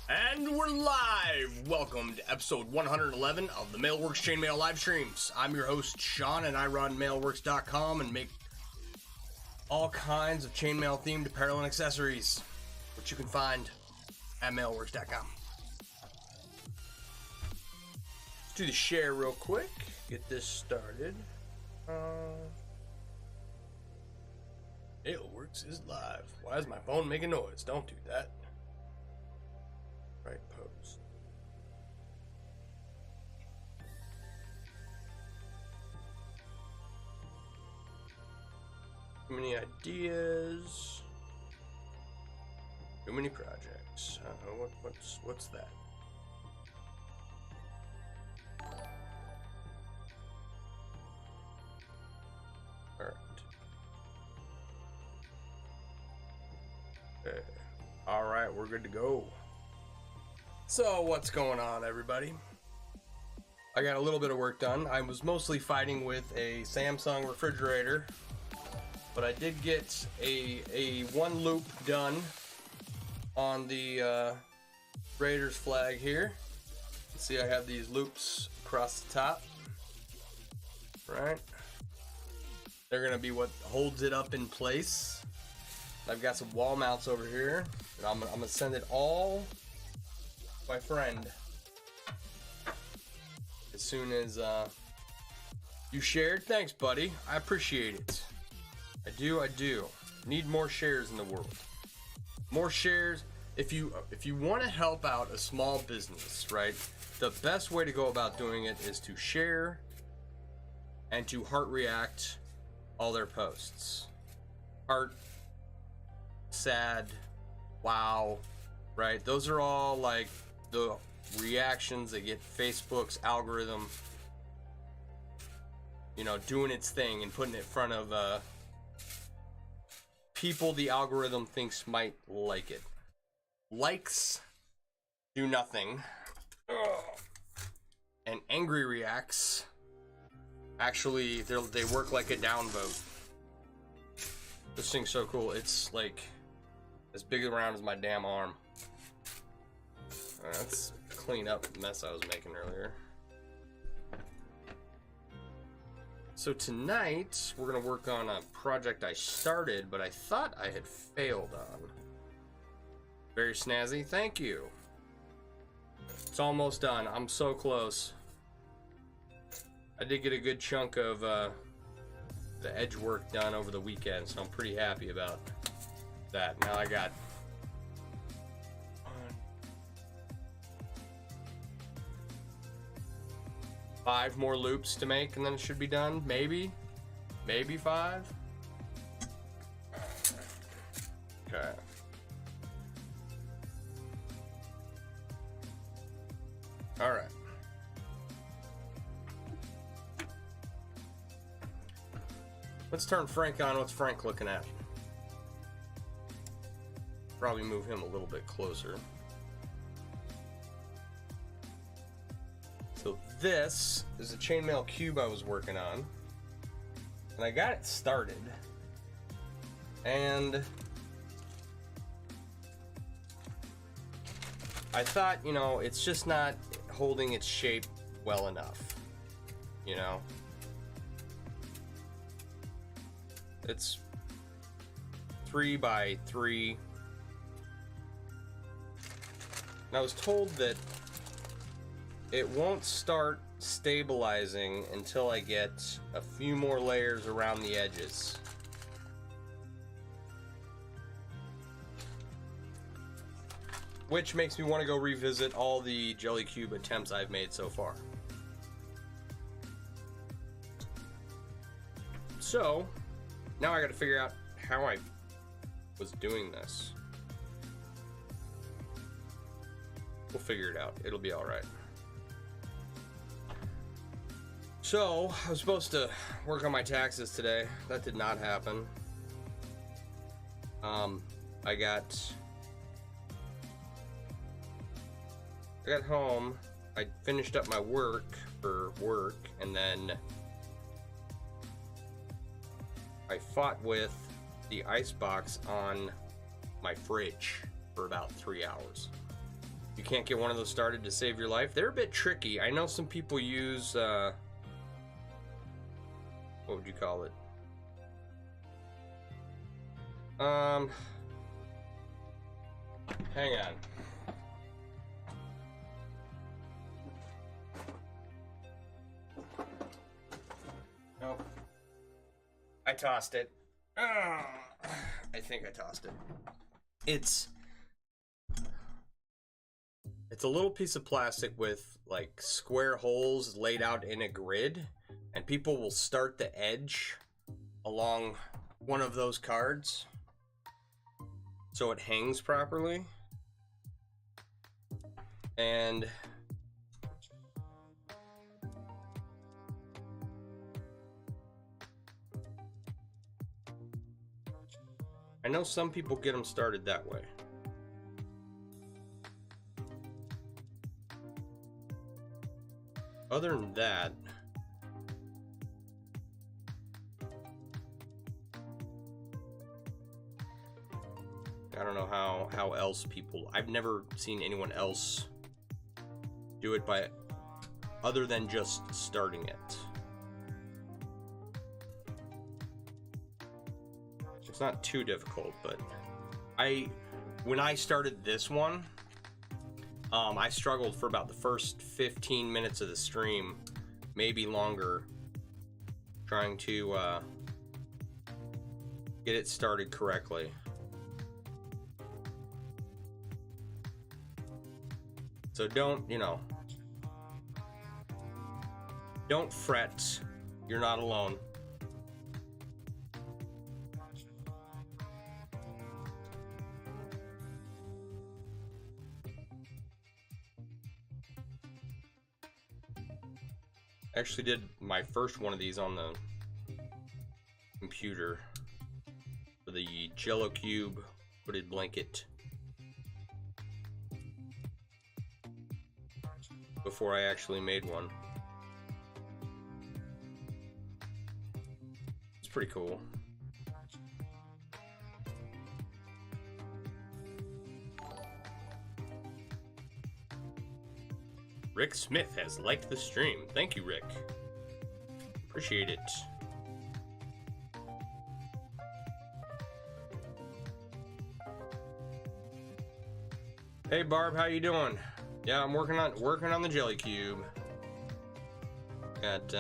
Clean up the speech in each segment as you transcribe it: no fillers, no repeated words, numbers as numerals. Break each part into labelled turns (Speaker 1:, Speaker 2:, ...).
Speaker 1: And we're live! Welcome to episode 111 of the MailleWerX Chainmail live streams. I'm your host, Sean, and I run MailleWerX.com and make all kinds of chainmail themed apparel and accessories, which you can find at MailleWerX.com. Let's do the share real quick, get this started. MailleWerX is live. Why is my phone making noise? Don't do that. Right post. Too many ideas. Too many projects. What's that? All right. Okay. All right, we're good to go. So what's going on, everybody? I got a little bit of work done. I was mostly fighting with a Samsung refrigerator, but I did get a one loop done on the Raiders flag here. See, I have these loops across the top, right? They're gonna be what holds it up in place. I've got some wall mounts over here, and I'm gonna send it all my friend as soon as you shared. Thanks, buddy. I appreciate it. I do need more shares in the world. More shares. If you want to help out a small business, right, the best way to go about doing it is to share and to heart react all their posts. Heart, sad, wow, right? Those are all like the reactions that get Facebook's algorithm, you know, doing its thing and putting it in front of people the algorithm thinks might like it. Likes do nothing. And angry reacts, actually, they work like a downvote. This thing's so cool. It's like as big around as my damn arm. Let's clean up the mess I was making earlier. So tonight, we're going to work on a project I started, but I thought I had failed on. Very snazzy. Thank you. It's almost done. I'm so close. I did get a good chunk of the edge work done over the weekend, so I'm pretty happy about that. Now I got 5 more loops to make, and then it should be done. Maybe 5. Okay. All right. Let's turn Frank on. What's Frank looking at? Probably move him a little bit closer. So this is a chainmail cube I was working on, and I got it started, and I thought, you know, it's just not holding its shape well enough, you know. It's 3 by 3, and I was told that it won't start stabilizing until I get a few more layers around the edges. Which makes me want to go revisit all the jelly cube attempts I've made so far. So, now I gotta figure out how I was doing this. We'll figure it out. It'll be alright. So, I was supposed to work on my taxes today. That did not happen. I got home, I finished up my work for work, and then I fought with the ice box on my fridge for about 3 hours. You can't get one of those started to save your life. They're a bit tricky. I know some people use, what would you call it? Hang on. Nope. I tossed it. I think I tossed it. It's a little piece of plastic with like square holes laid out in a grid, and people will start the edge along one of those cards so it hangs properly. And I know some people get them started that way. Other than that, I don't know how else people, I've never seen anyone else do it by other than just starting it. It's not too difficult, but when I started this one, I struggled for about the first 15 minutes of the stream, maybe longer, trying to get it started correctly. So don't fret. You're not alone. I actually did my first one of these on the computer for the Jello Cube hooded blanket before I actually made one. It's pretty cool. Rick Smith has liked the stream. Thank you, Rick. Appreciate it. Hey Barb, how you doing? Yeah, I'm working on the Jelly Cube. Got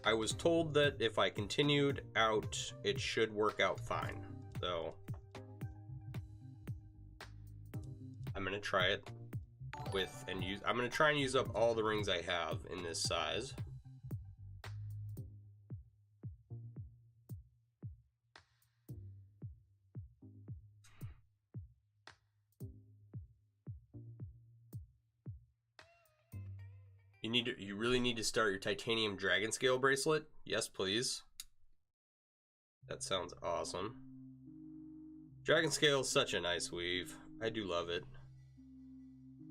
Speaker 1: I was told that if I continued out, it should work out fine. So I'm gonna try it I'm gonna try and use up all the rings I have in this size. You really need to start your titanium dragon scale bracelet? Yes, please. That sounds awesome. Dragon scale is such a nice weave. I do love it.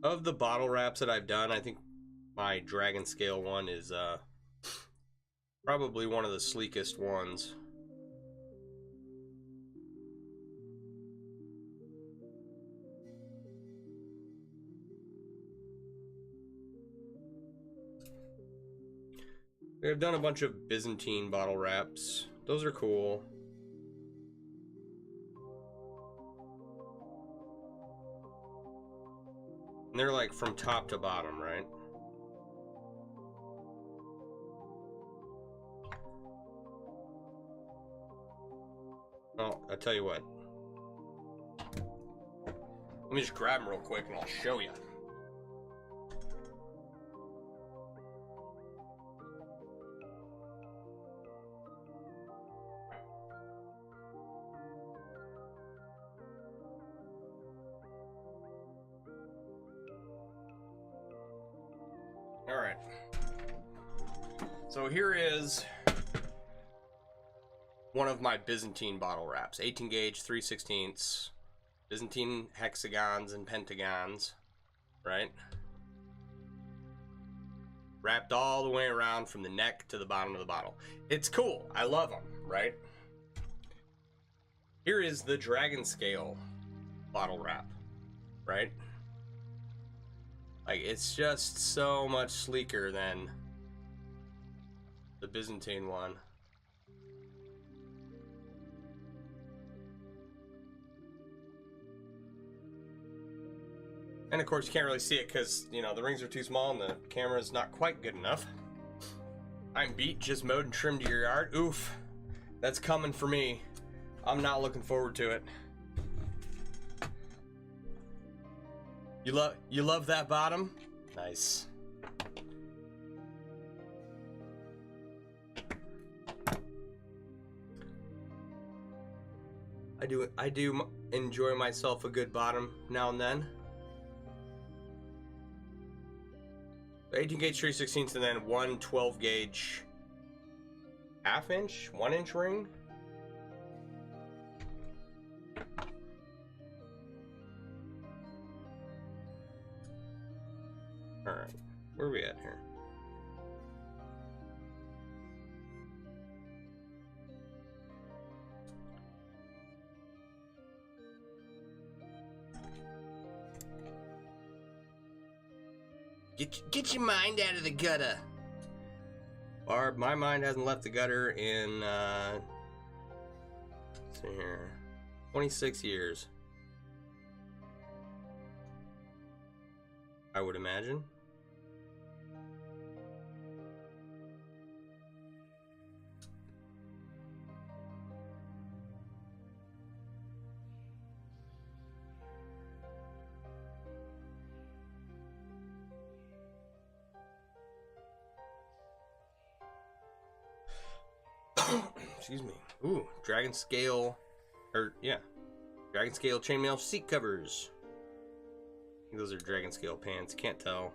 Speaker 1: Of the bottle wraps that I've done, I think my dragon scale one is probably one of the sleekest ones. I've done a bunch of Byzantine bottle wraps. Those are cool. And they're like from top to bottom, right? Oh, I'll tell you what. Let me just grab them real quick and I'll show you. Alright, so here is one of my Byzantine bottle wraps. 18 gauge, 3/16, Byzantine hexagons and pentagons, right? wrapped all the way around from the neck to the bottom of the bottle. It's cool. I love them, right? Here is the dragon scale bottle wrap, right? Like, it's just so much sleeker than the Byzantine one. And of course you can't really see it because, you know, the rings are too small and the camera's not quite good enough. I'm beat, just mowed and trimmed your yard. Oof, that's coming for me. I'm not looking forward to it. You love that bottom? Nice. I do enjoy myself a good bottom now and then. 18 gauge 3/16 and then one 12 gauge half inch, 1 inch ring. All right, where are we at here? Get your mind out of the gutter. Barb, my mind hasn't left the gutter in, let's see here, 26 years. I would imagine. Excuse me. Ooh, dragon scale, dragon scale chainmail seat covers. I think those are dragon scale pants. Can't tell.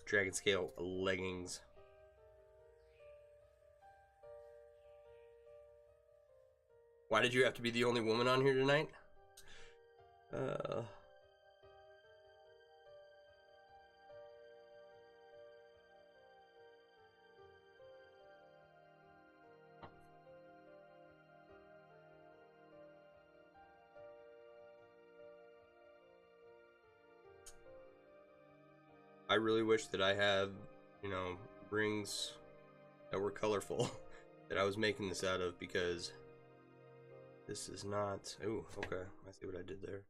Speaker 1: Dragon scale leggings. Why did you have to be the only woman on here tonight? I really wish that I had, you know, rings that were colorful that I was making this out of, because this is not. Ooh, okay. I see what I did there.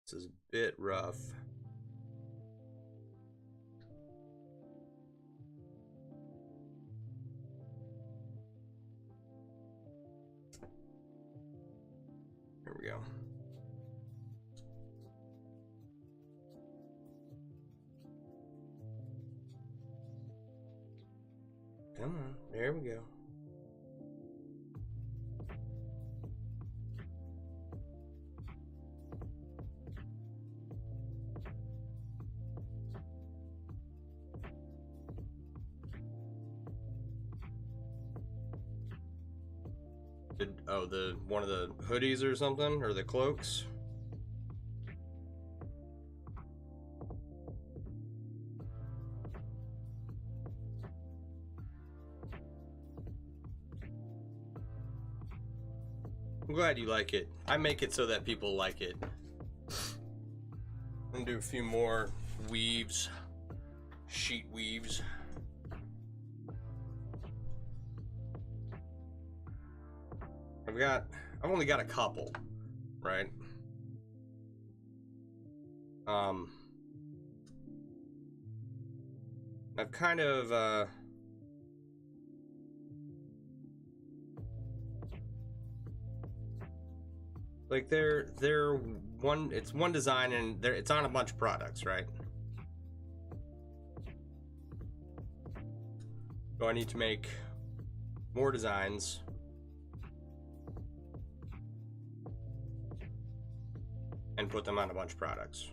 Speaker 1: This is a bit rough. There we go. Come on, there we go. Oh, one of the hoodies or something, or the cloaks? I'm glad you like it. I make it so that people like it. I'm gonna do a few more weaves, sheet weaves. I've only got a couple, right? I've kind of, like it's one design and it's on a bunch of products, right? So I need to make more designs. And put them on a bunch of products.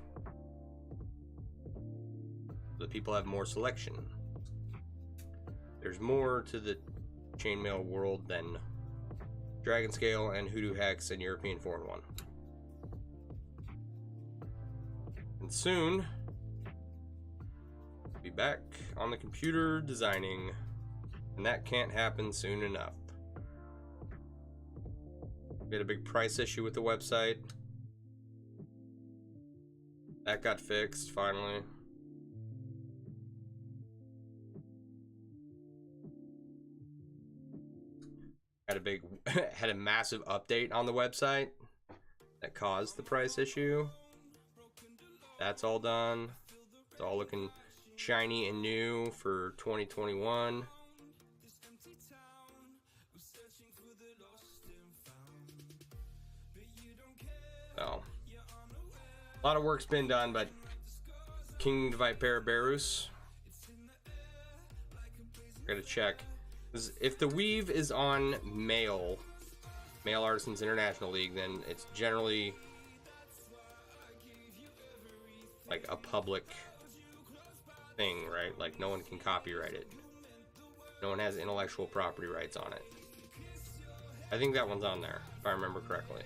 Speaker 1: So that people have more selection. There's more to the chainmail world than Dragon Scale, and Hoodoo Hex, and European 4-in-1. And soon, I'll be back on the computer designing, and that can't happen soon enough. We had a big price issue with the website. That got fixed finally. Had a massive update on the website that caused the price issue. That's all done. It's all looking shiny and new for 2021. So, a lot of work's been done, but King Vipera Berus, gotta check. If the weave is on Mail Artisans International League, then it's generally like a public thing, right? Like no one can copyright it. No one has intellectual property rights on it. I think that one's on there, if I remember correctly.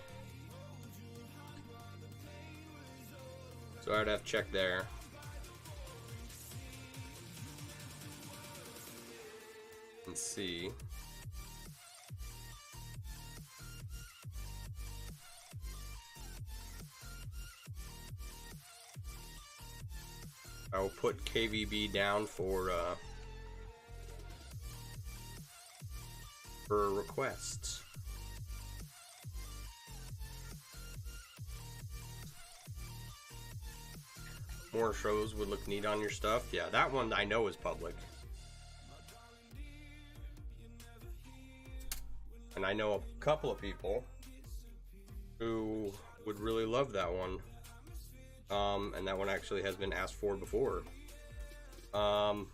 Speaker 1: So I'd have to check there. And see. I will put KVB down for requests. More shows would look neat on your stuff. Yeah, that one I know is public. And I know a couple of people who would really love that one. And that one actually has been asked for before. And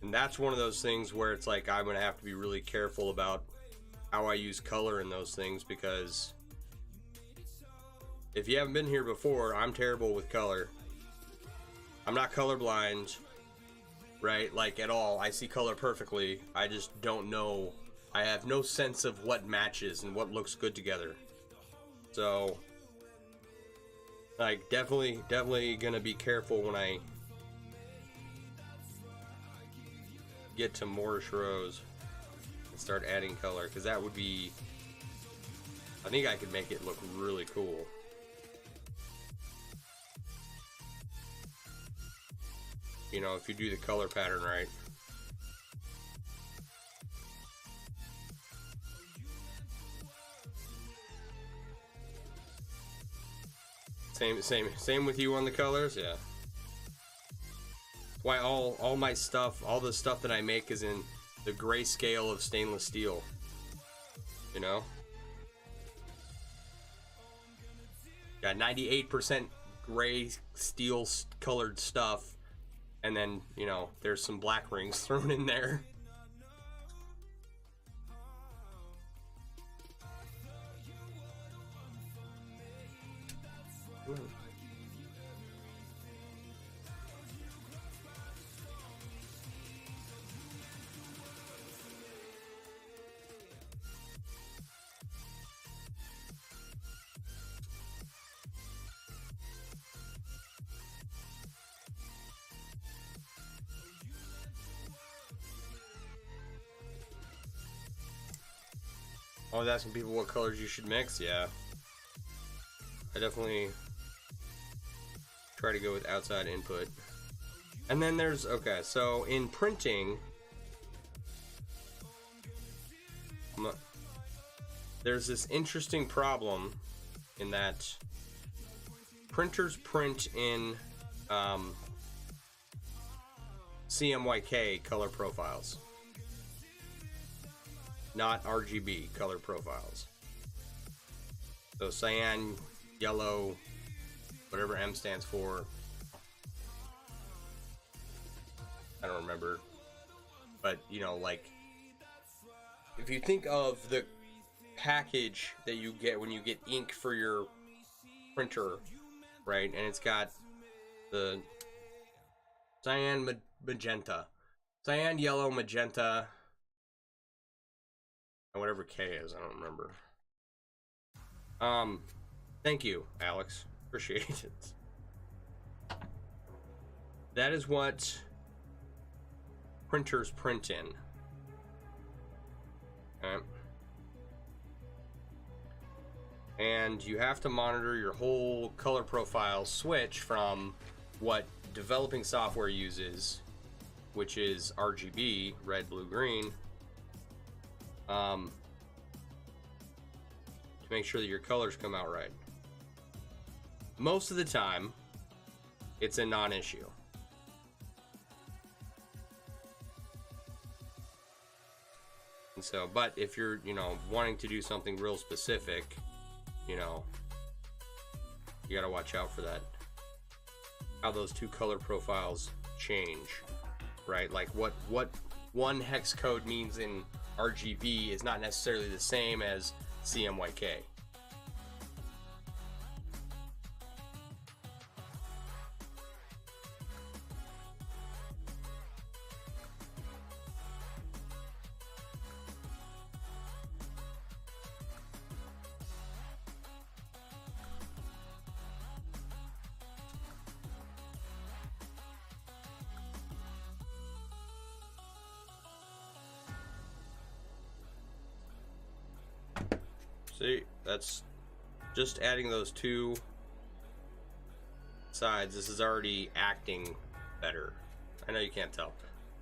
Speaker 1: that's one of those things where it's like I'm gonna have to be really careful about how I use color in those things, because if you haven't been here before, I'm terrible with color. I'm not colorblind, right? Like at all. I see color perfectly. I just don't know. I have no sense of what matches and what looks good together. So, like, definitely gonna be careful when I get to Moorish Rose and start adding color, because that would be, I think I could make it look really cool. You know, if you do the color pattern right. Same with you on the colors, yeah. Why all my stuff, all the stuff that I make is in the grayscale of stainless steel. You know? Got 98% gray steel colored stuff, and then, you know, there's some black rings thrown in there. I was asking people what colors you should mix. Yeah, I definitely try to go with outside input. And then there's, okay, so in printing, there's this interesting problem in that printers print in CMYK color profiles, not RGB color profiles. So cyan, yellow, whatever M stands for, I don't remember. But, you know, like, if you think of the package that you get when you get ink for your printer, right? And it's got the cyan, magenta, cyan, yellow, magenta, whatever K is, I don't remember. Thank you, Alex. Appreciate it. That is what printers print in. Okay. And you have to monitor your whole color profile switch from what developing software uses, which is RGB, red, blue, green, to make sure that your colors come out right. Most of the time, it's a non-issue. And so, but if you're, wanting to do something real specific, you gotta watch out for that. How those two color profiles change, right? Like what one hex code means in RGB is not necessarily the same as CMYK. See, that's just adding those two sides. This is already acting better. I know you can't tell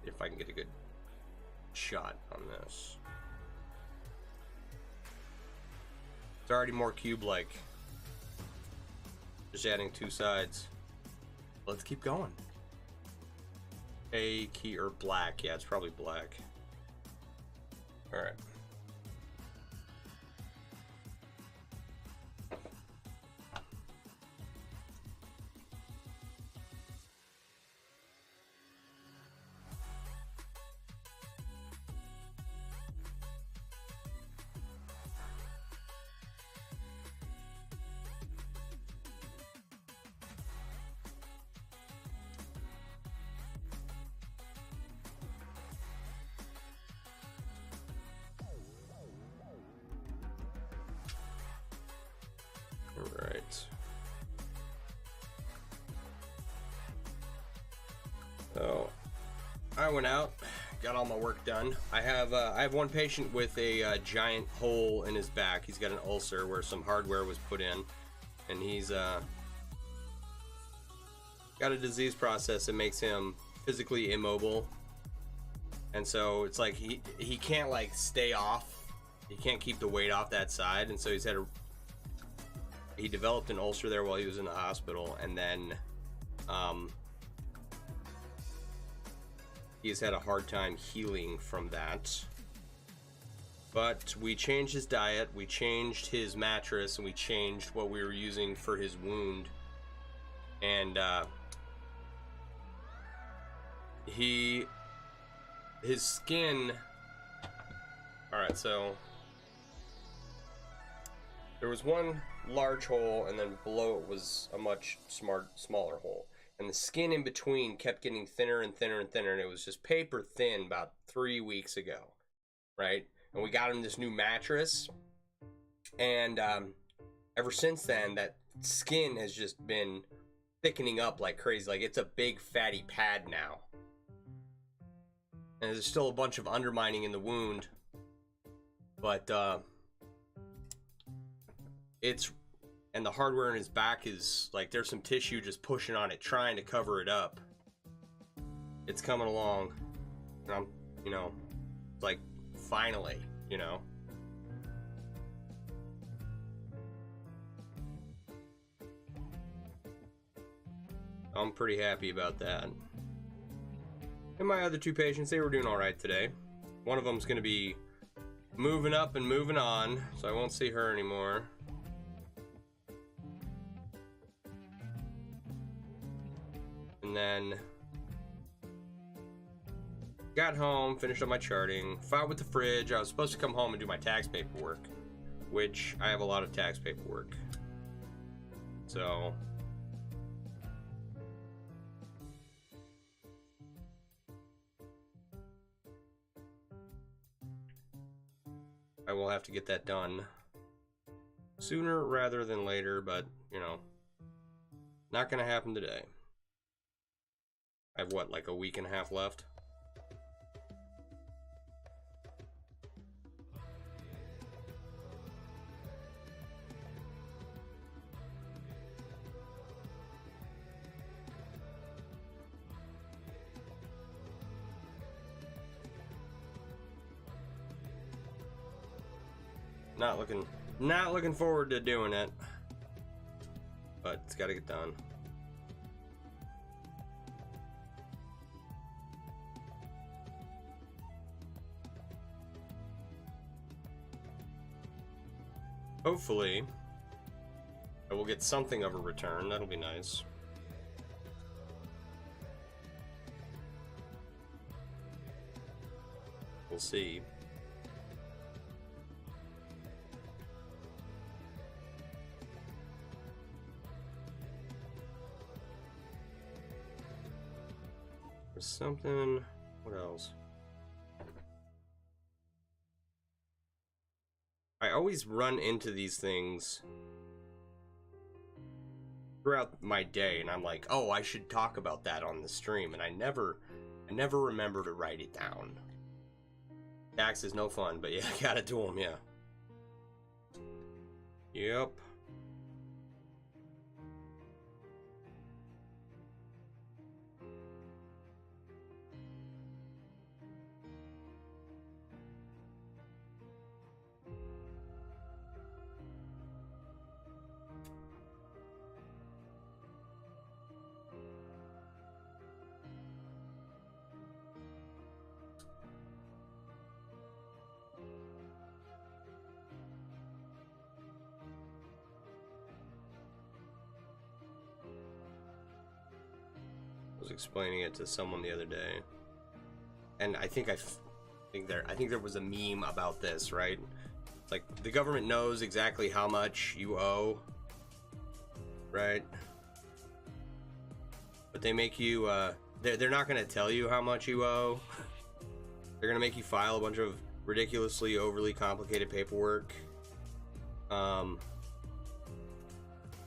Speaker 1: if I can get a good shot on this. It's already more cube-like. Just adding two sides. Let's keep going. A key or black. Yeah, it's probably black. All right. Alright. So I went out, got all my work done. I have one patient with a giant hole in his back. He's got an ulcer where some hardware was put in, and he's got a disease process that makes him physically immobile. And so it's like he can't like stay off. He can't keep the weight off that side, and so he developed an ulcer there while he was in the hospital, and then he's had a hard time healing from that. But we changed his diet, we changed his mattress, and we changed what we were using for his wound. And his skin. Alright, so there was one large hole, and then below it was a much smaller hole, and the skin in between kept getting thinner and thinner and thinner, and it was just paper thin about 3 weeks ago, right? And we got him this new mattress, and ever since then that skin has just been thickening up like crazy. Like, it's a big fatty pad now, and there's still a bunch of undermining in the wound, but and the hardware in his back is like, there's some tissue just pushing on it, trying to cover it up. It's coming along, and I'm, like, finally, I'm pretty happy about that. And my other two patients, they were doing all right today. One of them's going to be moving up and moving on, so I won't see her anymore. And then got home, finished up my charting, filed with the fridge. I was supposed to come home and do my tax paperwork, which I have a lot of tax paperwork. So I will have to get that done sooner rather than later, but, you know, not gonna happen today. I have, what, like a week and a half left? Not looking forward to doing it, but it's got to get done. Hopefully, I will get something of a return. That'll be nice. We'll see. There's something. What else? I always run into these things throughout my day, and I'm like, oh, I should talk about that on the stream, and I never remember to write it down. Tax is no fun, but yeah, I gotta do them, yeah. Yep. Was explaining it to someone the other day, and I think there was a meme about this, right? Like, the government knows exactly how much you owe, right? But they make you they're not going to tell you how much you owe. They're going to make you file a bunch of ridiculously overly complicated paperwork, so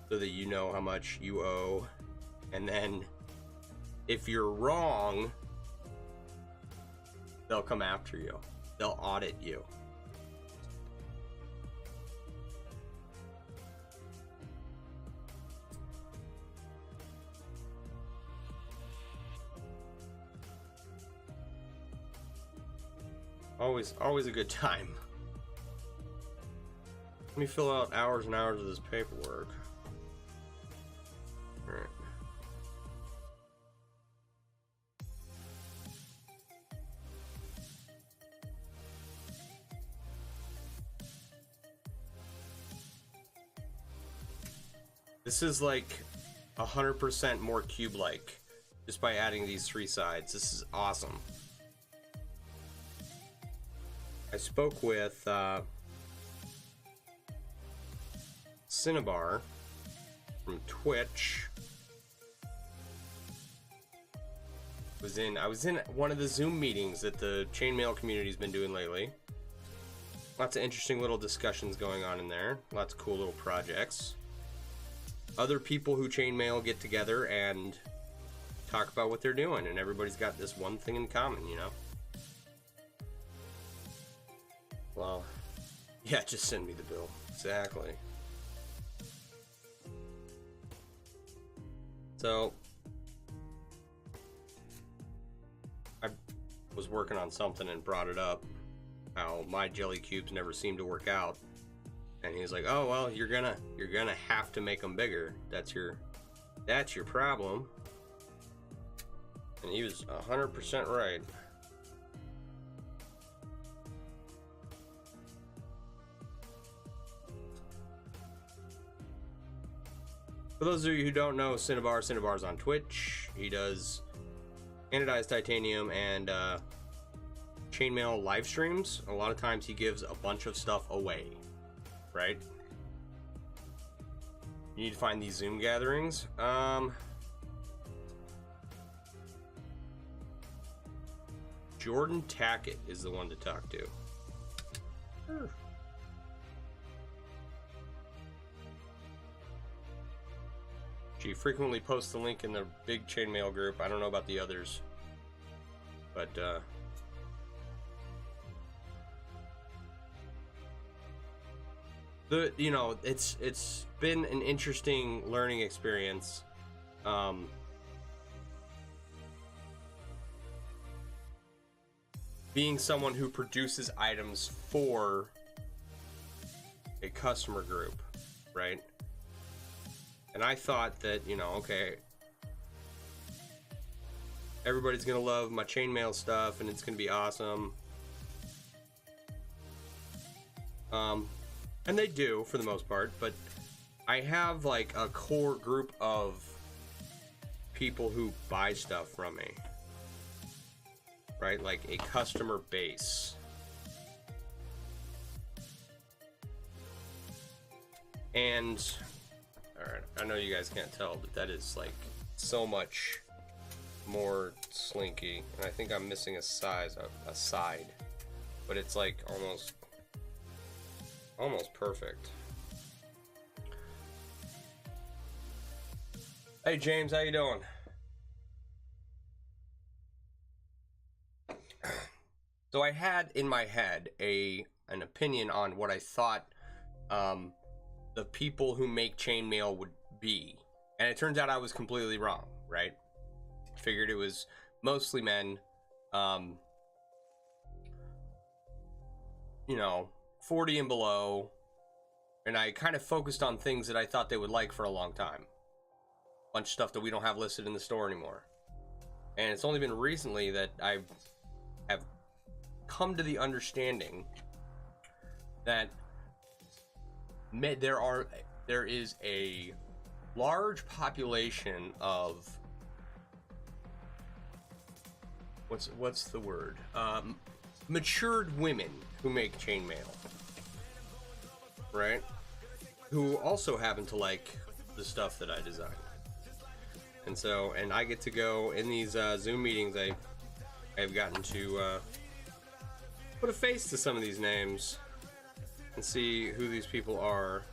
Speaker 1: that you know how much you owe, and then if you're wrong, they'll come after you. They'll audit you. Always a good time. Let me fill out hours and hours of this paperwork. All right. This is like 100% more cube-like just by adding these three sides. This is awesome. I spoke with Cinnabar from Twitch. I was in one of the Zoom meetings that the Chainmail community's been doing lately. Lots of interesting little discussions going on in there. Lots of cool little projects. Other people who Chainmail get together and talk about what they're doing, and everybody's got this one thing in common, you know? Well, yeah, just send me the bill. Exactly. So, I was working on something and brought it up, how my jelly cubes never seem to work out. And he's like, "Oh well, you're gonna have to make them bigger. That's your problem." And he was 100% right. For those of you who don't know, Cinnabar's on Twitch. He does anodized titanium and chainmail live streams. A lot of times he gives a bunch of stuff away. Right? You need to find these Zoom gatherings. Jordan Tackett is the one to talk to. She frequently posts the link in the big Chainmail group. I don't know about the others, but it's been an interesting learning experience. Being someone who produces items for a customer group, right? And I thought that, okay, everybody's gonna love my chainmail stuff and it's gonna be awesome. And they do for the most part, but I have like a core group of people who buy stuff from me, right? Like a customer base. And alright, I know you guys can't tell, but that is like so much more slinky. And I think I'm missing a side, but it's like almost perfect. Hey James, how you doing? So I had in my head an opinion on what I thought the people who make chainmail would be, and it turns out I was completely wrong, right? Figured it was mostly men, 40 and below, and I kind of focused on things that I thought they would like for a long time. Bunch of stuff that we don't have listed in the store anymore. And it's only been recently that I have come to the understanding that there is a large population of what's the word? Matured women who make chainmail, right? Who also happen to like the stuff that I design. And I get to go in these Zoom meetings. I've gotten to put a face to some of these names and see who these people are.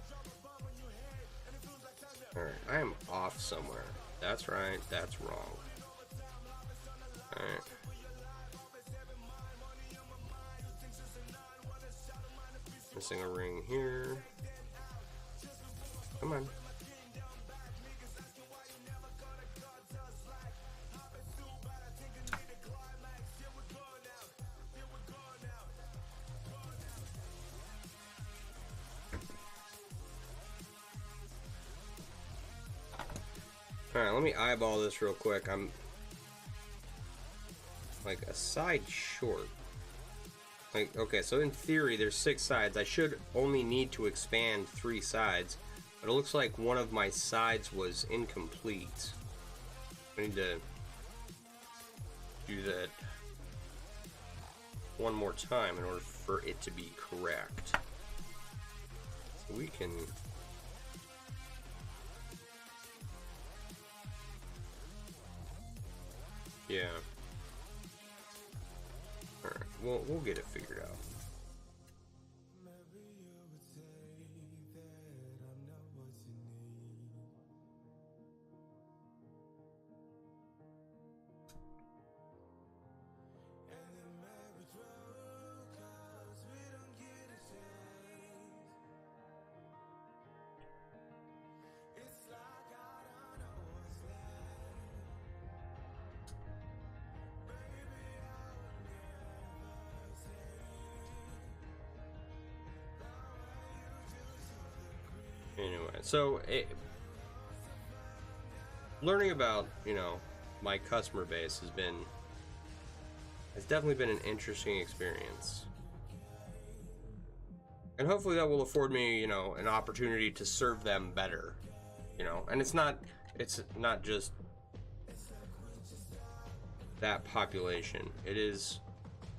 Speaker 1: Alright, I am off somewhere. That's right, that's wrong. Alright. Missing a ring here. Come on. Alright, let me eyeball this real quick. I'm like a side short. Like, okay, so in theory there's 6 sides. I should only need to expand 3 sides, but it looks like one of my sides was incomplete. I need to do that one more time in order for it to be correct. So we can... Yeah. Alright, we'll get it figured out. Anyway, so learning about, my customer base has definitely been an interesting experience. And hopefully that will afford me, an opportunity to serve them better, and it's not just that population. It is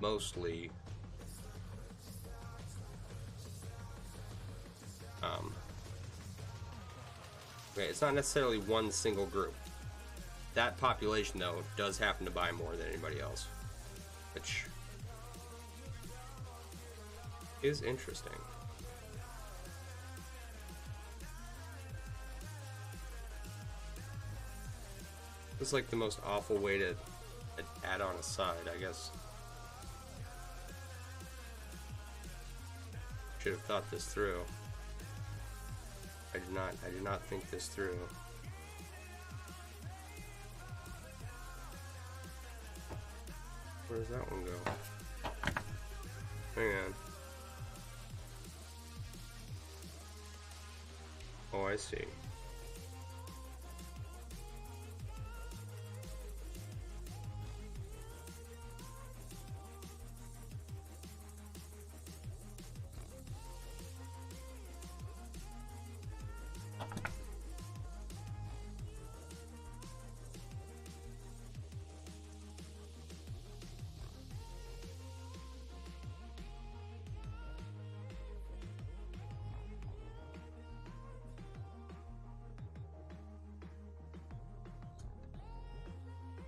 Speaker 1: mostly okay, it's not necessarily one single group. That population, though, does happen to buy more than anybody else, which is interesting. It's like the most awful way to add on a side, I guess. Should have thought this through. I did not think this through. Where does that one go? Hang on. Oh, I see.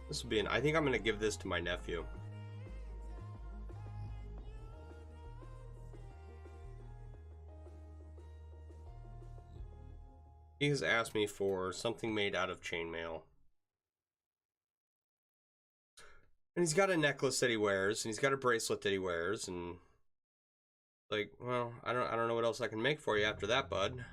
Speaker 1: This will be I think I'm going to give this to my nephew. He has asked me for something made out of chainmail. And he's got a necklace that he wears, and he's got a bracelet that he wears, and like, well, I don't know what else I can make for you after that, bud.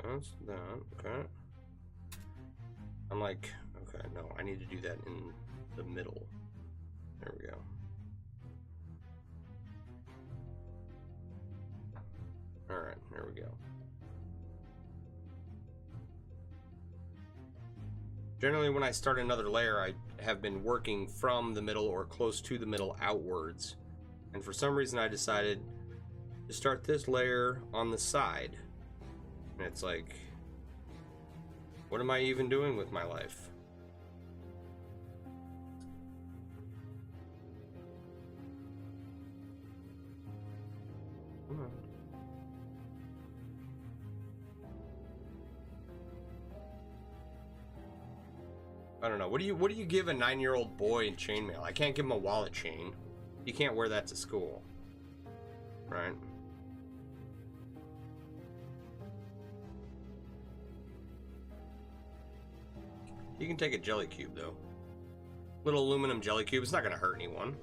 Speaker 1: That's that, okay. I'm like, okay, no, I need to do that in the middle. There we go. Alright, there we go. Generally, when I start another layer, I have been working from the middle or close to the middle outwards. And for some reason, I decided to start this layer on the side. And it's like, what am I even doing with my life? Come on. I don't know. What do you give a 9-year-old boy in chainmail? I can't give him a wallet chain. You can't wear that to school. Right? You can take a jelly cube, though. Little aluminum jelly cube. It's not going to hurt anyone.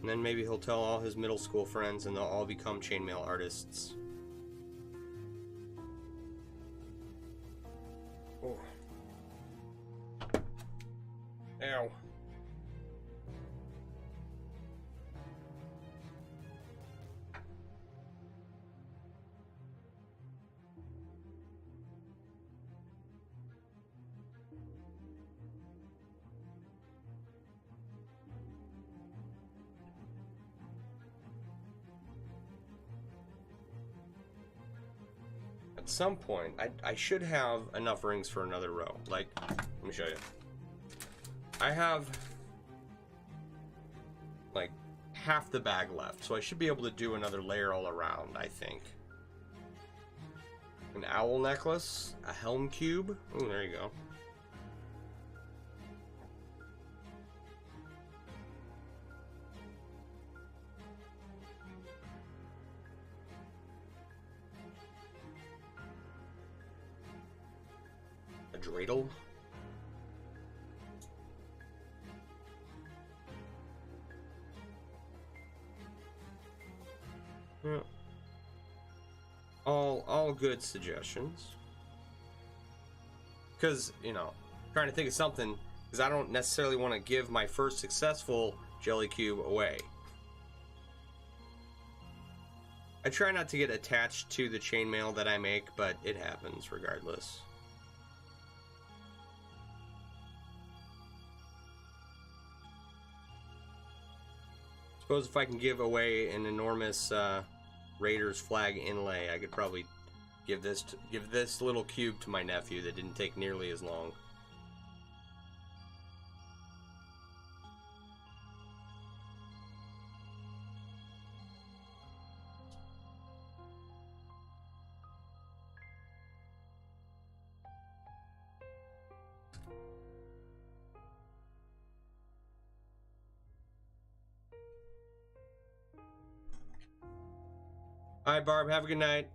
Speaker 1: And then maybe he'll tell all his middle school friends and they'll all become chainmail artists. Oh. Ow. At some point, I should have enough rings for another row. Like, let me show you. I have like half the bag left, so I should be able to do another layer all around, I think. An owl necklace, a helm cube. Oh, there you go. A dreidel. Yeah. All good suggestions. Because, you know, trying to think of something, because I don't necessarily want to give my first successful jelly cube away. I try not to get attached to the chainmail that I make, but it happens regardless. Suppose if I can give away an enormous Raiders flag inlay, I could probably Give this little cube to my nephew that didn't take nearly as long. All right, Barb, have a good night.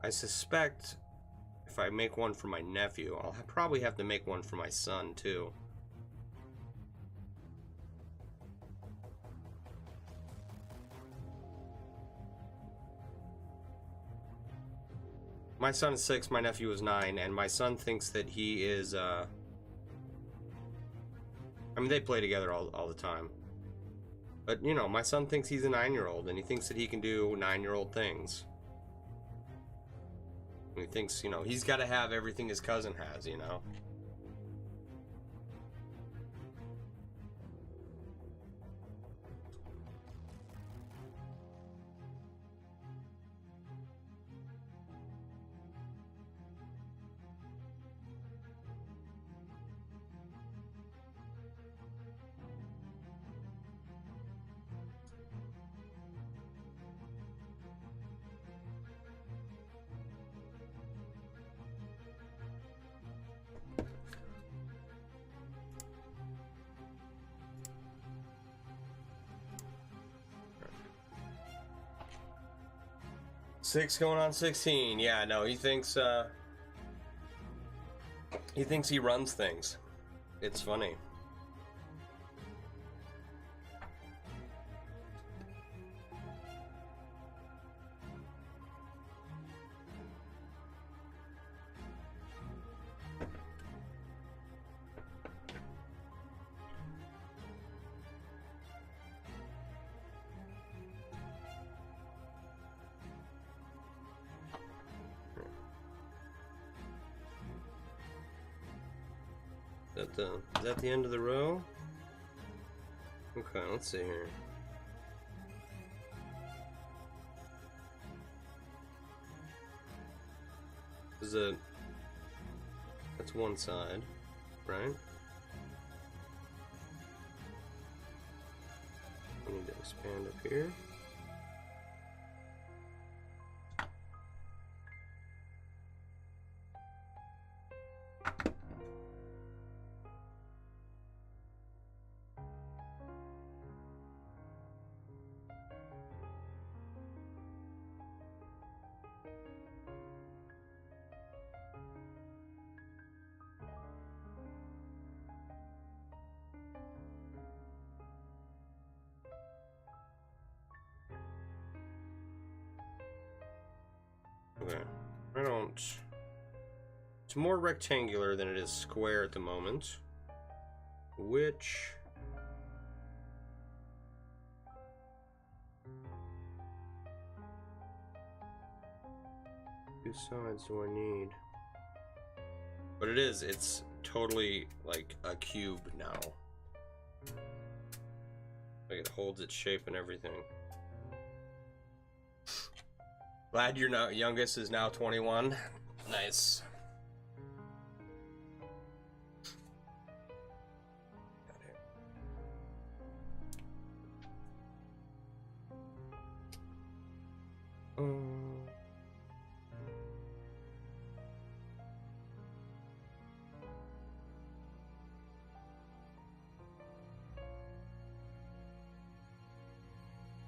Speaker 1: I suspect if I make one for my nephew, I'll probably have to make one for my son, too. My son is 6, my nephew is 9, and my son thinks that he is, I mean, they play together all the time. But, you know, my son thinks he's a 9-year-old, and he thinks that he can do 9-year-old things. And he thinks, you know, he's got to have everything his cousin has, you know? Six going on 16. Yeah, no, he thinks he runs things. It's funny. Is that the end of the row? Okay, let's see here. That's one side, right? I need to expand up here. Okay, it's more rectangular than it is square at the moment, which two sides do I need? But it's totally like a cube now. Like it holds its shape and everything. Glad your youngest is now 21. Nice.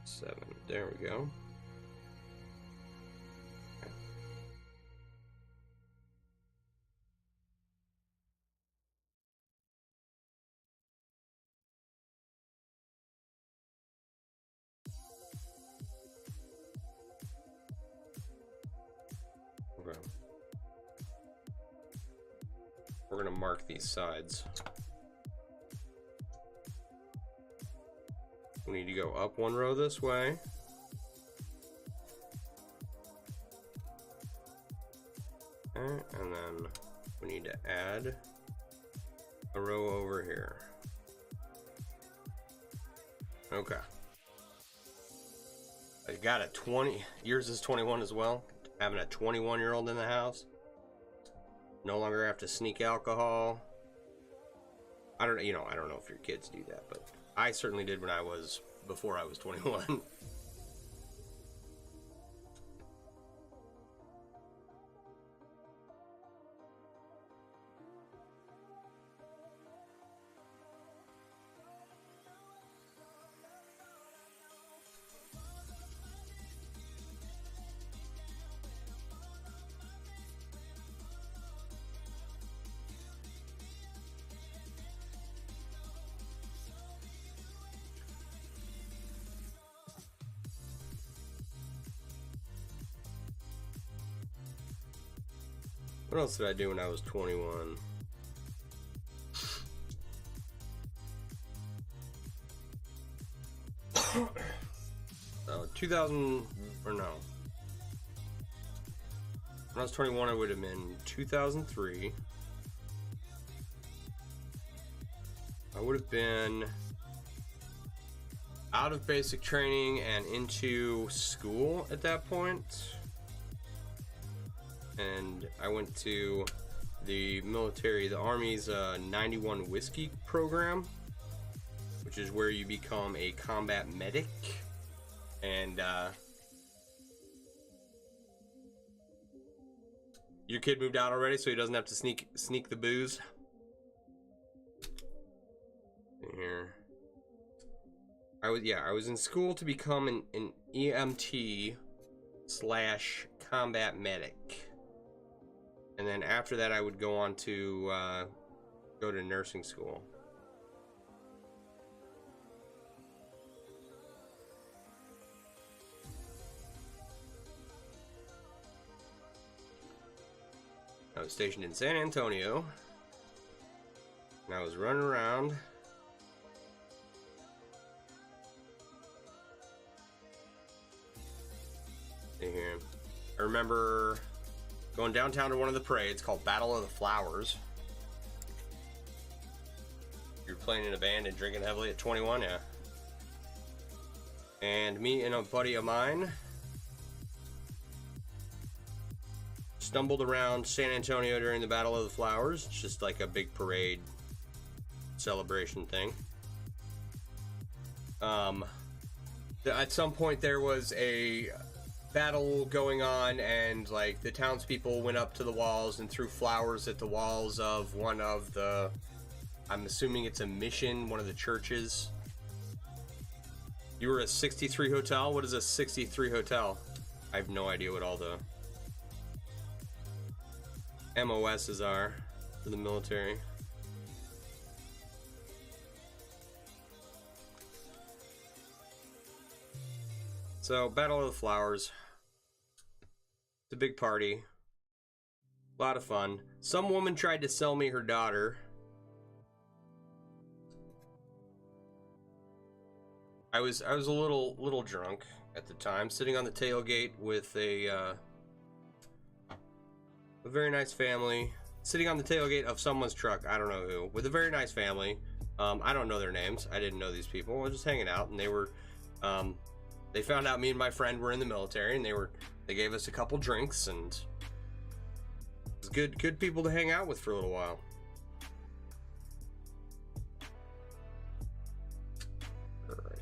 Speaker 1: Seven. There we go. Okay. We're gonna mark these sides. We need to go up one row this way. Okay, and then we need to add a row over here. Okay. I got a 20, yours is 21 as well. Having a 21-year-old in the house. No longer have to sneak alcohol. I don't know if your kids do that, but I certainly did before I was 21. What else did I do when I was 21? Oh, 2000, or no. When I was 21, I would have been 2003. I would have been out of basic training and into school at that point. And I went to the military, the Army's 91 Whiskey program, which is where you become a combat medic. And your kid moved out already, so he doesn't have to sneak the booze. Here, I was in school to become an EMT / combat medic. And then after that, I would go on to go to nursing school. I was stationed in San Antonio, and I was running around. Here, I remember going downtown to one of the parades called Battle of the Flowers. You're playing in a band and drinking heavily at 21, yeah. And me and a buddy of mine stumbled around San Antonio during the Battle of the Flowers. It's just like a big parade celebration thing. At some point there was a battle going on, and like the townspeople went up to the walls and threw flowers at the walls of one of the, I'm assuming it's a mission, one of the churches. You were a 63 hotel? What is a 63 hotel? I have no idea what all the MOSs are for the military. So, Battle of the Flowers. It's a big party. A lot of fun. Some woman tried to sell me her daughter. I was a little drunk at the time, sitting on the tailgate with a very nice family, sitting on the tailgate of someone's truck, I don't know who, with a very nice family. I don't know their names. I didn't know these people. I was just hanging out, and they were, they found out me and my friend were in the military, and they gave us a couple drinks, and it was good people to hang out with for a little while. All right.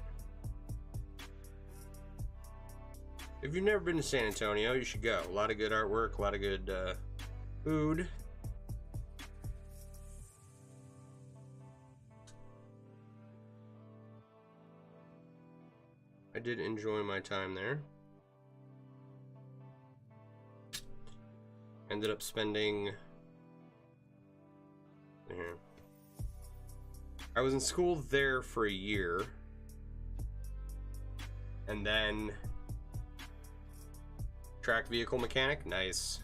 Speaker 1: If you've never been to San Antonio, you should go. A lot of good artwork, a lot of good food. I did enjoy my time there. Ended up spending here. I was in school there for a year, and then track vehicle mechanic, nice.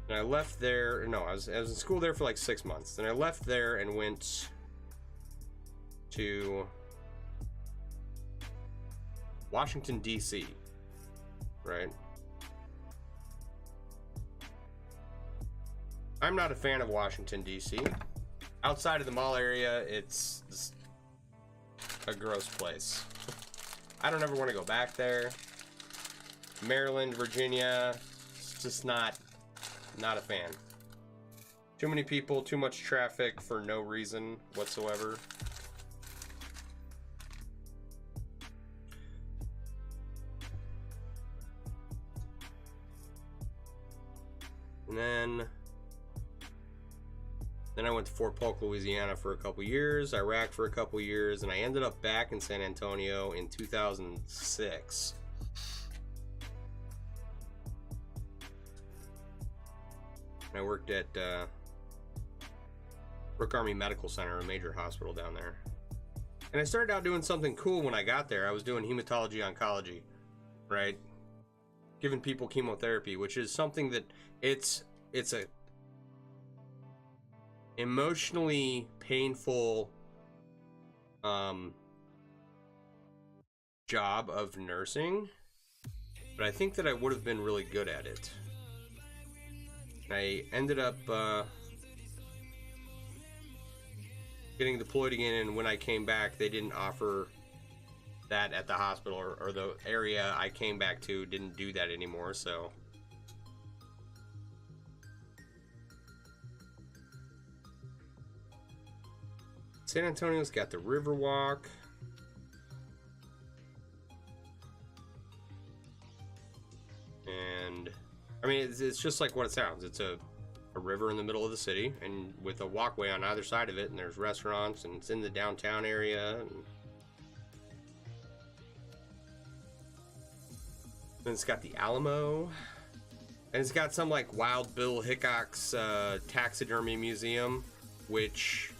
Speaker 1: And I left there. No, I was in school there for like 6 months. Then I left there and went to Washington, D.C., right? I'm not a fan of Washington, D.C. Outside of the mall area, it's a gross place. I don't ever want to go back there. Maryland, Virginia, it's just not a fan. Too many people, too much traffic for no reason whatsoever. And then I went to Fort Polk, Louisiana for a couple years, Iraq for a couple years, and I ended up back in San Antonio in 2006. And I worked at Brooke Army Medical Center, a major hospital down there. And I started out doing something cool when I got there. I was doing hematology oncology, right? Giving people chemotherapy, which is something that it's a emotionally painful job of nursing, but I think that I would have been really good at it. I ended up getting deployed again, and when I came back, they didn't offer that at the hospital, or the area I came back to didn't do that anymore, so San Antonio's got the Riverwalk. And I mean, it's just like what it sounds. It's a river in the middle of the city, and with a walkway on either side of it, and there's restaurants, and it's in the downtown area. And then it's got the Alamo, and it's got some like Wild Bill Hickok's taxidermy museum, which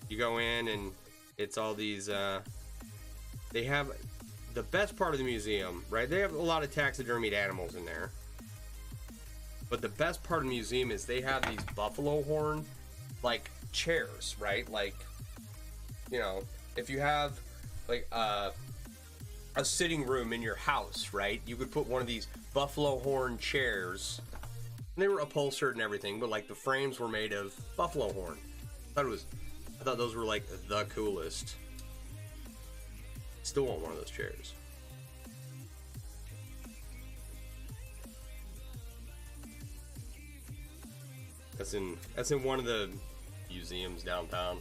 Speaker 1: you go in and it's all these they have the best part of the museum, right? They have a lot of taxidermied animals in there, but the best part of the museum is they have these buffalo horn like chairs, right? Like, you know, if you have like a sitting room in your house, right, you could put one of these buffalo horn chairs, and they were upholstered and everything, but like the frames were made of buffalo horn. I thought those were like the coolest. Still want one of those chairs. That's in one of the museums downtown.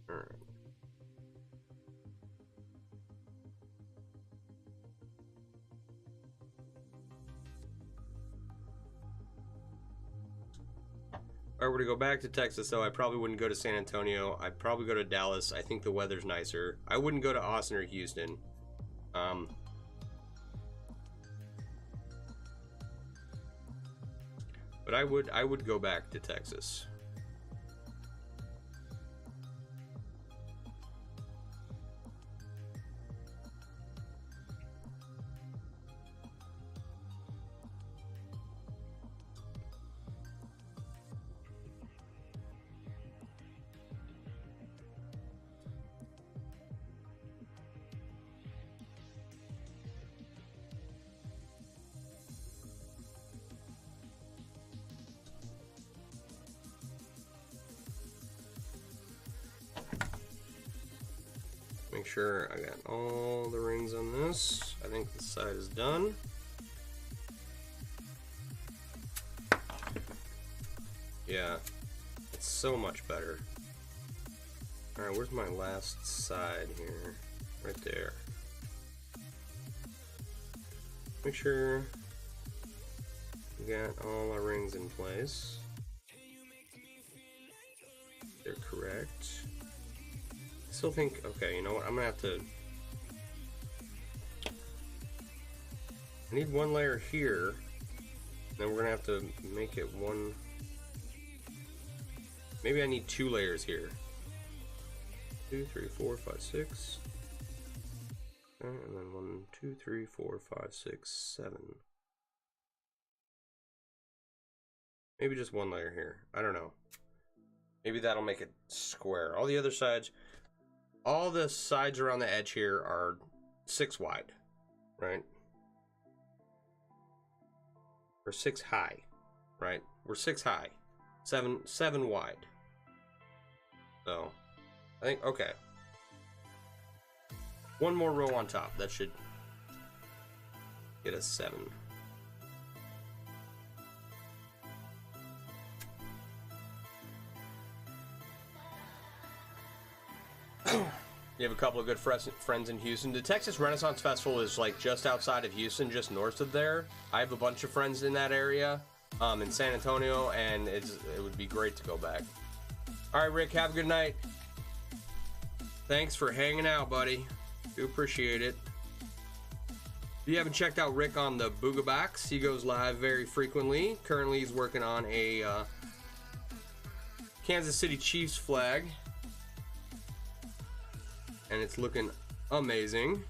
Speaker 1: All right. If I were to go back to Texas, though, I probably wouldn't go to San Antonio. I'd probably go to Dallas. I think the weather's nicer. I wouldn't go to Austin or Houston. But I would go back to Texas. Make sure I got all the rings on this. I think this side is done. Yeah, it's so much better. Alright, where's my last side here? Right there. Make sure we got all our rings in place. They're correct. I still think, okay, you know what, I'm gonna have to, I need one layer here, then we're gonna have to make it one, maybe I need 2 layers here. 2, 3, 4, 5, 6, okay, and then 1, 2, 3, 4, 5, 6, 7. Maybe just 1 layer here, I don't know. Maybe that'll make it square. All the other sides, all the sides around the edge here are 6 wide, right? Or 6 high, right? We're 6 high, 7 wide. So, I think, okay. One more row on top. That should get us 7. You have a couple of good friends in Houston. The Texas Renaissance Festival is like just outside of Houston, just north of there. I have a bunch of friends in that area, in San Antonio, and it would be great to go back. All right, Rick, have a good night. Thanks for hanging out, buddy. Do appreciate it. If you haven't checked out Rick on the Booga Box, he goes live very frequently. Currently, he's working on a Kansas City Chiefs flag. And it's looking amazing.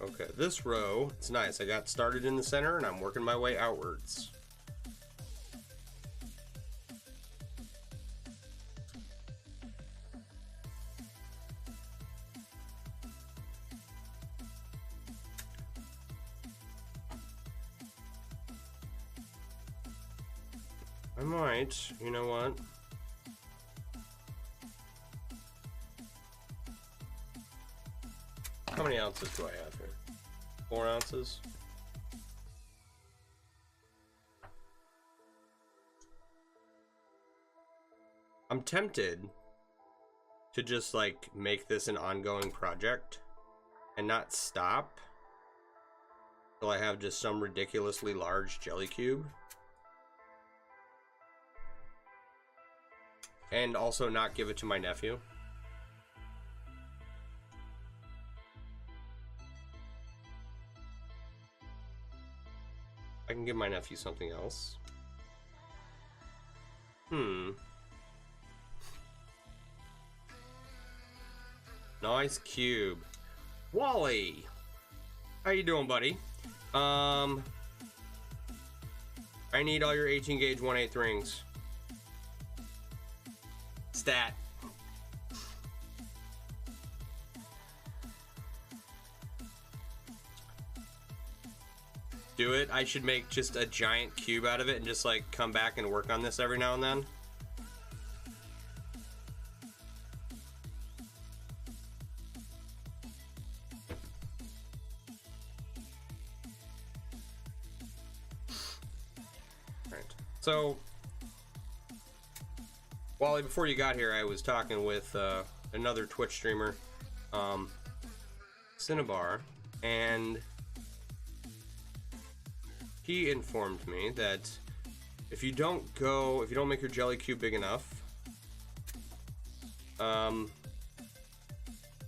Speaker 1: Okay, this row, it's nice. I got started in the center and I'm working my way outwards. I might, you know what? How many ounces do I have here? 4 ounces. I'm tempted to just like make this an ongoing project and not stop till I have just some ridiculously large jelly cube. And also not give it to my nephew. I can give my nephew something else. Nice cube. Wally! How you doing, buddy? I need all your 18 gauge 1/8 rings. Stat. Do it. I should make just a giant cube out of it and just like come back and work on this every now and then. Alright. So, Wally, before you got here, I was talking with another Twitch streamer, Cinnabar, and he informed me that if you don't make your jelly cube big enough,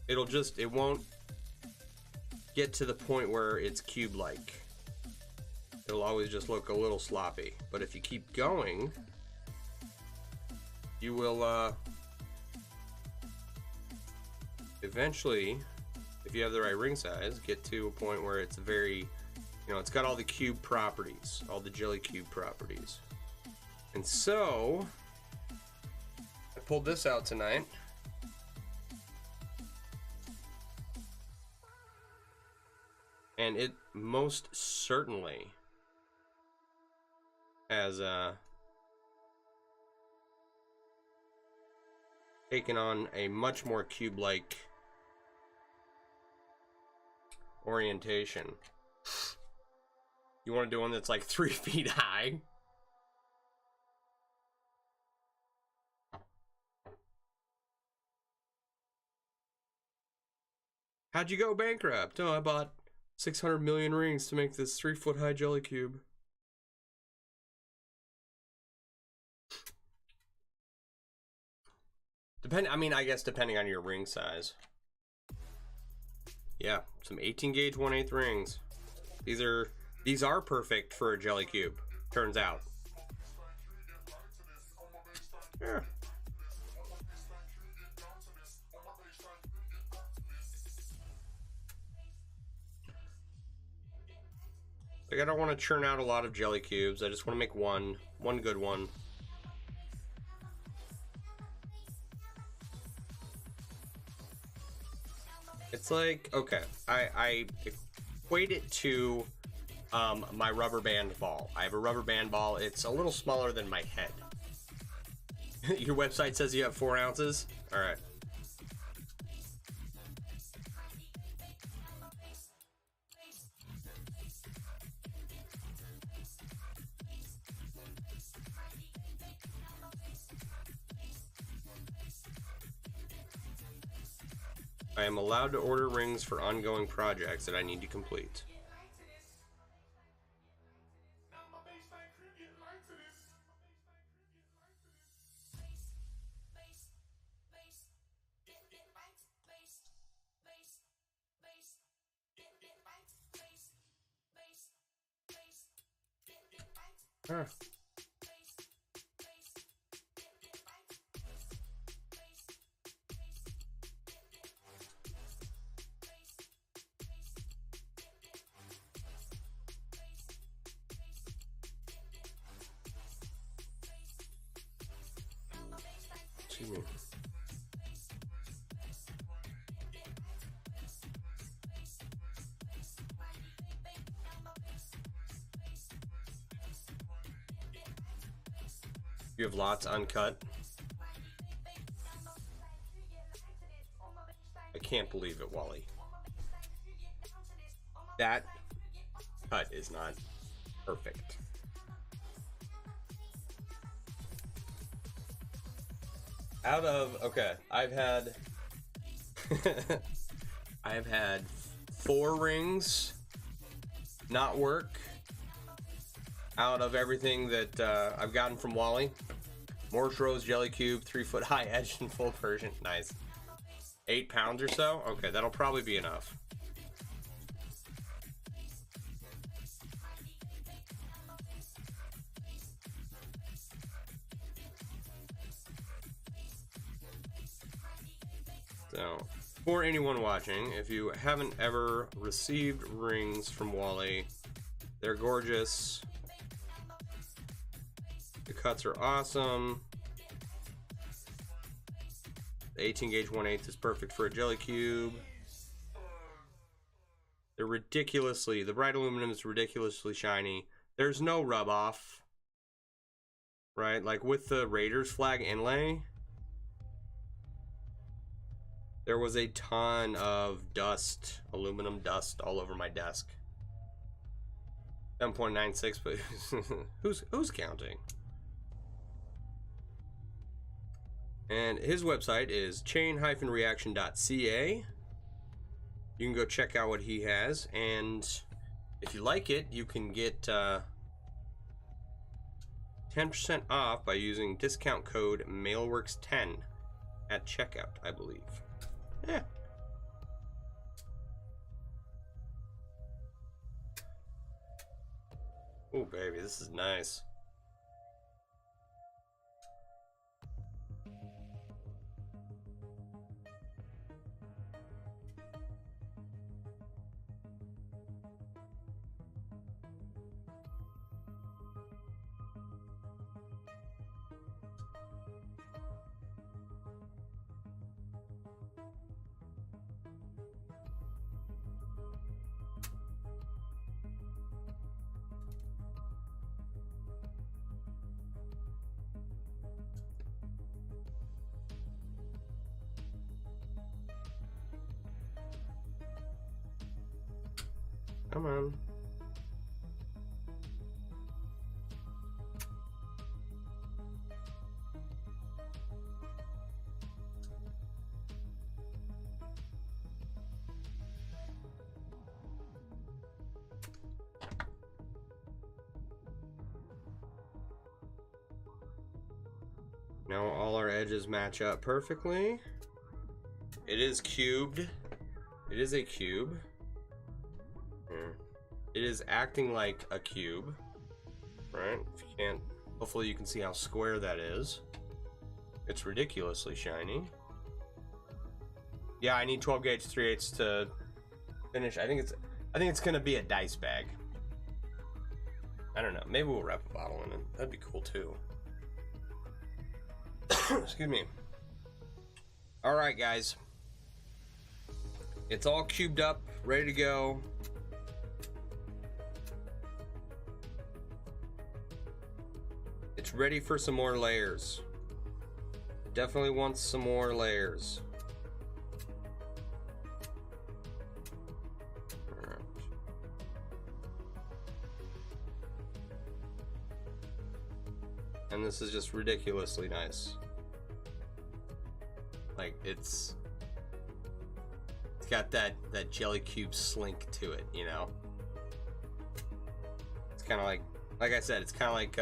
Speaker 1: it won't get to the point where it's cube-like. It'll always just look a little sloppy. But if you keep going, you will eventually, if you have the right ring size, get to a point where it's very, it's got all the cube properties, all the jelly cube properties. And so, I pulled this out tonight. And it most certainly has taken on a much more cube-like orientation. You want to do one that's like 3 feet high? How'd you go bankrupt? Oh, I bought 600 million rings to make this 3-foot high jelly cube. I guess depending on your ring size. Yeah, some 18 gauge 1/8 rings. These are perfect for a jelly cube. turns out. Yeah. Like, I don't want to churn out a lot of jelly cubes. I just want to make one good one. It's like, okay, I equate it to my rubber band ball. I have a rubber band ball. It's a little smaller than my head. Your website says you have 4 ounces? All right. I am allowed to order rings for ongoing projects that I need to complete. Huh. Excuse me. You have lots uncut. I can't believe it, Wally. That cut is not perfect. Out of, okay, I've had I've had 4 rings not work out of everything that I've gotten from Wally. Morse Rose Jelly Cube, 3-foot high edged and full Persian. Nice. 8 pounds or so? Okay, that'll probably be enough. So, for anyone watching, if you haven't ever received rings from Wally, they're gorgeous. The cuts are awesome. The 18 gauge 1/8 is perfect for a jelly cube. They're ridiculously, the bright aluminum is ridiculously shiny. There's no rub off, right? Like with the Raiders flag inlay, there was a ton of dust, aluminum dust all over my desk. 7.96, but who's counting? And his website is chain-reaction.ca. You can go check out what he has, and if you like it, you can get 10% off by using discount code MailleWerX10 at checkout, I believe. Yeah. Oh, baby, this is nice. Come on. Now all our edges match up perfectly. It is cubed. It is a cube. It is acting like a cube, right? If you can't, hopefully you can see how square that is. It's ridiculously shiny. Yeah, I need 12 gauge 3/8 to finish. I think it's gonna be a dice bag. I don't know. Maybe we'll wrap a bottle in it. That'd be cool too. Excuse me. All right, guys. It's all cubed up, ready to go. It's ready for some more layers. Definitely wants some more layers. Alright. And this is just ridiculously nice. Like, it's got that jelly cube slink to it, you know? It's kind of like I said, it's kind of like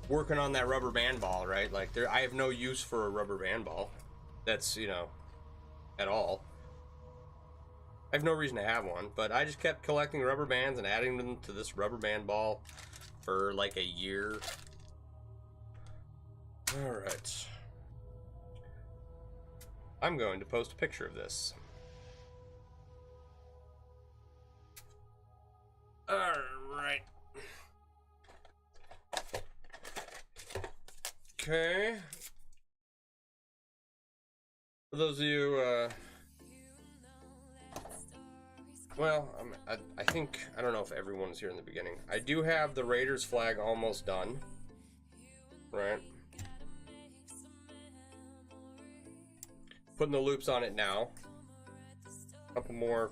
Speaker 1: working on that rubber band ball, right? Like, I have no use for a rubber band ball. That's, you know, at all. I have no reason to have one, but I just kept collecting rubber bands and adding them to this rubber band ball for like a year. All right. I'm going to post a picture of this. All right. Okay. For those of you, well, I think, I don't know if everyone's here in the beginning. I do have the Raiders flag almost done, right? Putting the loops on it now. Couple more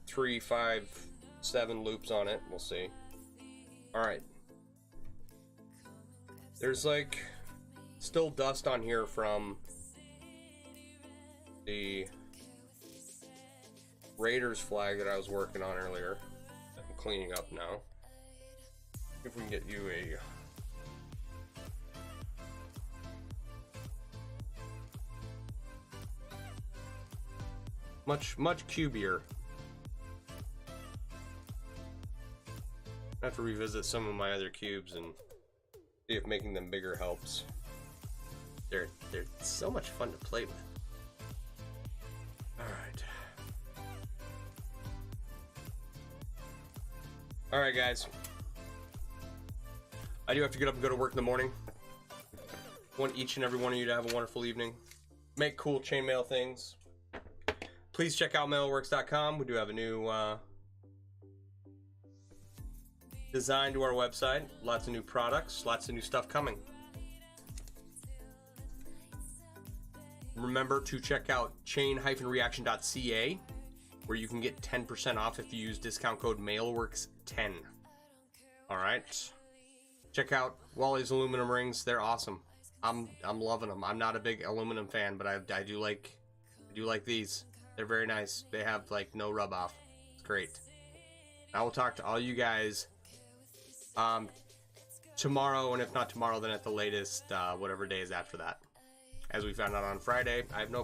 Speaker 1: 3, 5, 7 loops on it. We'll see. All right. There's like still dust on here from the Raiders flag that I was working on earlier. I'm cleaning up now. If we can get you a much cubier. I have to revisit some of my other cubes and see if making them bigger helps. They're so much fun to play with. All right, guys. I do have to get up and go to work in the morning. I want each and every one of you to have a wonderful evening. Make cool chainmail things. Please check out MailleWerX.com. We do have a new design to our website. Lots of new products, lots of new stuff coming. Remember to check out chain-reaction.ca, where you can get 10% off if you use discount code MailleWerX10. All right. Check out Wally's aluminum rings. They're awesome. I'm loving them. I'm not a big aluminum fan, but I do like these. They're very nice. They have like no rub off. It's great. I will talk to all you guys tomorrow, and if not tomorrow, then at the latest, whatever day is after that. As we found out on Friday, I have no